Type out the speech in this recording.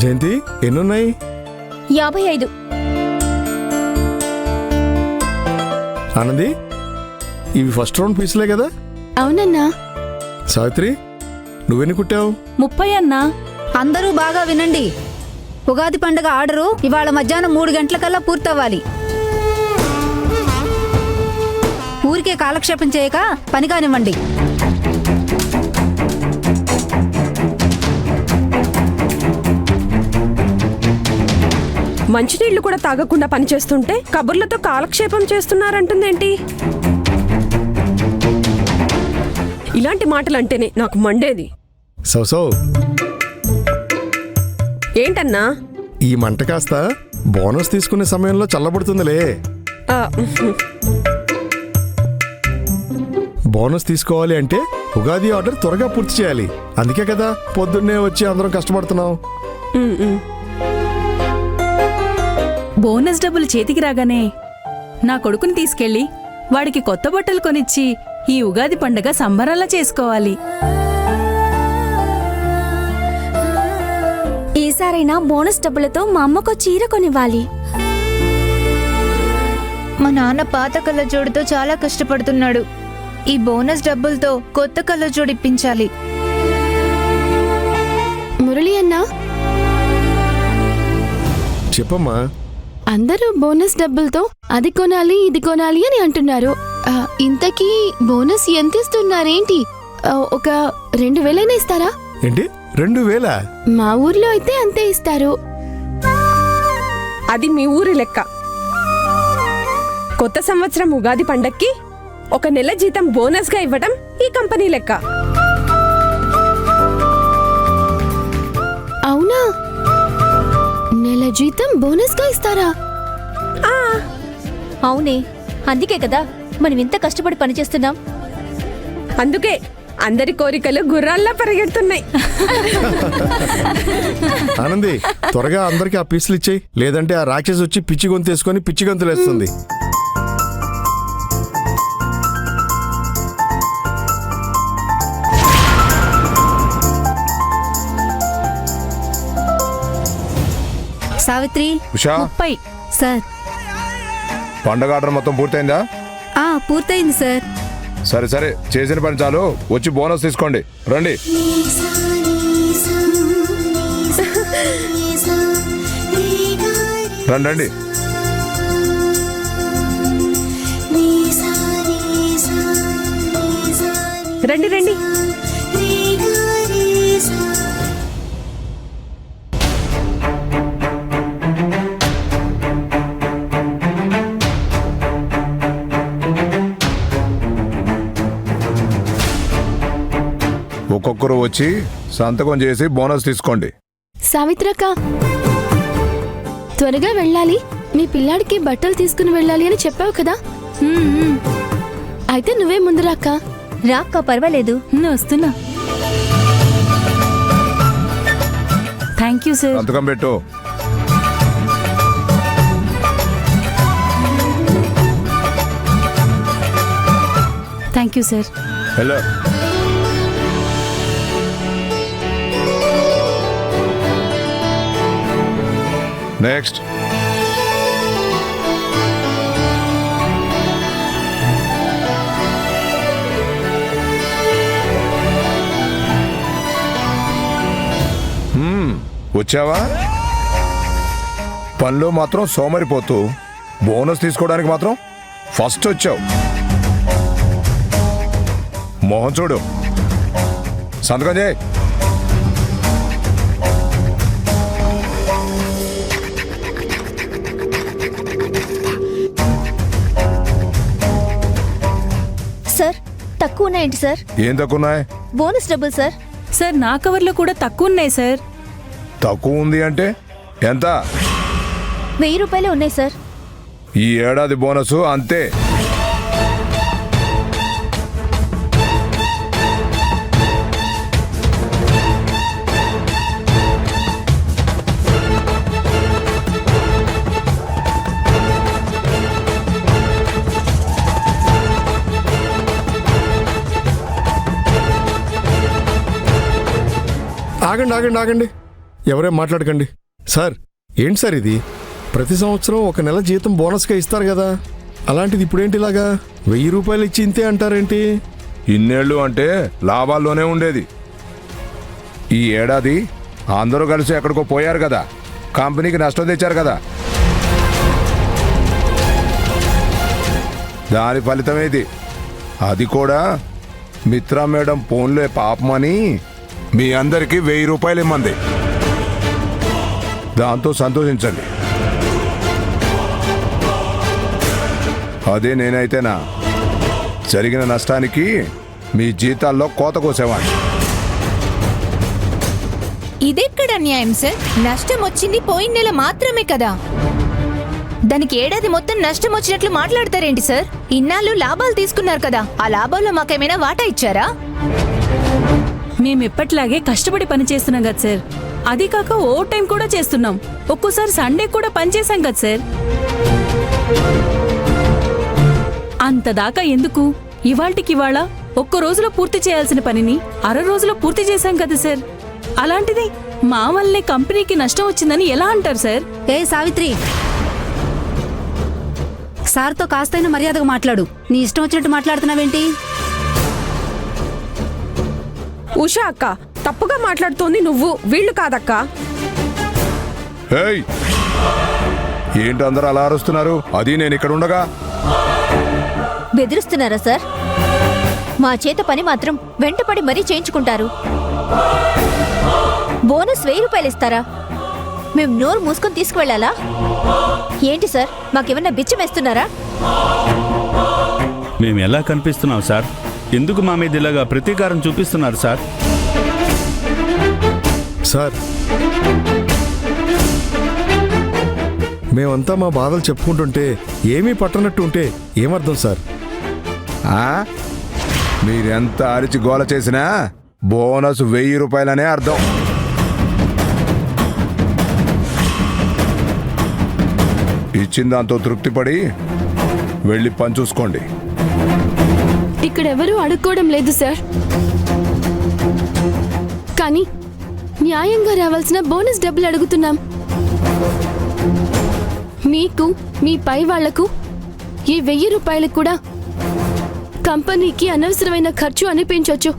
జయంతి ఎన్నున్నాయి? 55. ఆనంది, ఇవి first round పీసులే కదా? అవునన్నా. సావిత్రి, నువ్వెన్ని కుట్టావు? 30 అన్నా. అందరూ బాగా వినండి. ఉగాది పండుగ ఆర్డరు ఇవాళ మధ్యాహ్నం 3 గంటలకల్లా పూర్తవ్వాలి. ఊరికే కాలక్షేపం చేయక పని కానివ్వండి. మంచినీళ్లు కూడా తాగకుండా పనిచేస్తుంటే కబుర్లతో కాలక్షేపం చేస్తున్నారంటుందేంటి? ఇలాంటి మాటలంటేనే నాకు మండేది. సౌసౌ, ఏంటన్నా? ఈ మంట కాస్త బోనస్ తీసుకునే సమయంలో చల్లబడుతుందిలే. ఆ, బోనస్ తీసుకోవాలి అంటే ఉగాది ఆర్డర్ త్వరగా పూర్తి చేయాలి. అందుకే కదా పొద్దున్నే వచ్చి అందరం కష్టపడుతున్నాం. ఉమ్, ఉమ్. బోనస్ డబ్బులు చేతికి రాగానే నా కొడుకుని తీసుకెళ్లి వాడికి కొత్త బట్టలు కొనిచ్చి ఈ ఉగాది పండగ సంబరాలా చేసుకోవాలి. ఈసారైనా బోనస్ డబ్బులతో మా అమ్మకో చీర కొనివ్వాలి. మా నాన్న పాత కళ్ళజోడుతో చాలా కష్టపడుతున్నాడు. ఈ బోనస్ డబ్బులతో కొత్త కళ్ళజోడు ఇప్పించాలి. మురళి అన్నా, చెప్పమ్మా. అందరూ బోనస్ డబ్బులతో అది కొనాలి ఇది కొనాలి అని అంటున్నారు. ఇంతకీ బోనస్ ఎంత ఇస్తున్నారేంటి? ఒక 2000 ఇస్తారా? ఏంటి 2000? మా ఊర్లో అయితే అంతే ఇస్తారు. అది మీ ఊరి లెక్క. కొత్త సంవత్సరం ఉగాది పండక్కి 1 నెల జీతం బోనస్ గా ఇవ్వడం ఈ కంపెనీ లెక్క. అవునా? నెల జీతం బోనస్ గా ఇస్తారా? అవునే, అందుకే కదా మనం ఇంత కష్టపడి పనిచేస్తున్నాం. అందుకే అందరి కోరికలు గుర్రాల్లా పరిగెడుతున్నాయి. ఆనంది, త్వరగా అందరికి ఆ పీసులు ఇచ్చేయి, లేదంటే ఆ రాక్షసి వచ్చి పిచ్చి గొంతు వేసుకొని పిచ్చి గొంతులు వేస్తుంది. సావిత్రి, ఉషా, 30. సార్. పండగ ఆర్డర్ మొత్తం పూర్తయిందా? పూర్తయింది సార్. సరే సరే, చేసిన పని చాలు. వచ్చి బోనస్ తీసుకోండి. రండి. రండి రండి. రండి రండి. ఒక్కొక్కరు వచ్చి సంతకం చేసి బోనస్ తీసుకోండి. సావిత్రక్క, త్వరగా వెళ్ళాలి. మీ పిల్లాడికి బట్టలు తీసుకుని వెళ్ళాలి అని చెప్పావు కదా. అయితే నువ్వే ముందు రాక్క. రాక్క, పర్వాలేదు. వస్తున్నా. Thank you sir. సంతకం పెట్టు. Thank you sir. Hello. Next. వచ్చావా? పనిలో మాత్రం సోమరిపోతూ బోనస్ తీసుకోవడానికి మాత్రం ఫస్ట్ వచ్చావు. మోహన్ చూడు, సంతకం చేయి. సార్, తక్కువ ఉన్నాయండి సార్. ఏం తక్కువ ఉన్నాయి? బోనస్ డబ్బులు సార్. సార్, నా కవర్లో కూడా తక్కువ ఉన్నాయి సార్. తక్కువ ఉంది అంటే ఎంత? 1000 రూపాయలే ఉన్నాయి సార్. ఈ ఏడాది బోనస్ అంతే. ఆగండి ఆగండి ఆగండి. ఎవరేం మాట్లాడకండి. సార్ ఏంటి సార్ ఇది? ప్రతి సంవత్సరం ఒక నెల జీతం బోనస్గా ఇస్తారు కదా, అలాంటిది ఇప్పుడేంటి ఇలాగా 1000 రూపాయలు ఇచ్చి ఇంతే అంటారేంటి? ఇన్నేళ్ళు అంటే లాభాల్లోనే ఉండేది. ఈ ఏడాది అందరూ కలిసి ఎక్కడికో పోయారు కదా, కంపెనీకి నష్టం తెచ్చారు కదా, దాని ఫలితమేది. అది కూడా మిత్రా మేడం ఫోన్లే పాపమని మీ అందరికీ 1000 రూపాయలు ఇమ్మంది. దాంతో సంతోషించండి. అదే నేనైతేనా జరిగిన నష్టానికి మీ జీతాల్లో కోత కోసేవాడిని. ఇదెక్కడ న్యాయం సార్? నష్టం వచ్చింది పోయిన నెల మాత్రమే కదా, దానికి ఏడాది మొత్తం నష్టం వచ్చినట్లు మాట్లాడతారేంటి సార్? ఇన్నాళ్ళు లాభాలు తీసుకున్నారు కదా, ఆ లాభాల్లో మాకేమైనా వాటా ఇచ్చారా? మేమెప్పట్లాగే కష్టపడి పని చేస్తున్నాం కదా సార్. అది కాక ఓవర్ టైం కూడా చేస్తున్నాం. ఒక్కోసారి సండే కూడా పని చేశాం కదా సార్. అంతదాకా ఎందుకు? ఇవాళ ఒక్క రోజులో పూర్తి చేయాల్సిన పనిని 6 రోజుల్లో పూర్తి చేశాం కదా సార్. అలాంటిది మా వల్లే కంపెనీకి నష్టం వచ్చిందని ఎలా అంటారు సార్? ఏ సావిత్రి, సార్తో కాస్తైనా మర్యాదగా మాట్లాడు. నీ ఇష్టం వచ్చినట్టు మాట్లాడుతున్నావేంటి? ఉషా అక్క, తప్పుగా మాట్లాడుతోంది నువ్వు, వీళ్ళు కాదక్క. ఏయ్, ఏంటి అందరూ అలా అరుస్తున్నారు? అది నేను ఇక్కడ ఉండగా. బెదిరిస్తున్నారా సార్? మా చేత పని మాత్రం వెంటపడి మరీ చేయించుకుంటారు. బోనస్ 1000 రూపాయలు ఇస్తారా? మేము నోరు మూసుకొని తీసుకువెళ్ళాలా ఏంటి సార్? మాకేమన్నా బిచ్చమేస్తున్నారా? మేము ఎలా కనిపిస్తున్నాం సార్? ఎందుకు మా మీద ఇలాగా ప్రతీకారం చూపిస్తున్నారు సార్? సార్ మేమంతా మా బాధలు చెప్పుకుంటుంటే ఏమీ పట్టనట్టు ఉంటే ఏమర్థం సార్? ఆ? మీరెంత అరిచి గోల చేసినా బోనస్ 1000 రూపాయలనే అర్థం. ఇచ్చిన దాంతో తృప్తిపడి వెళ్ళి పని చూసుకోండి. ఇక్కడెవరూ అడుక్కోవడం లేదు సార్, కానీ న్యాయంగా రావాల్సిన బోనస్ డబ్బులు అడుగుతున్నాం. మీకు మీ పై వాళ్లకు ఈ 1000 రూపాయలు కూడా కంపెనీకి అనవసరమైన ఖర్చు అనిపించొచ్చు.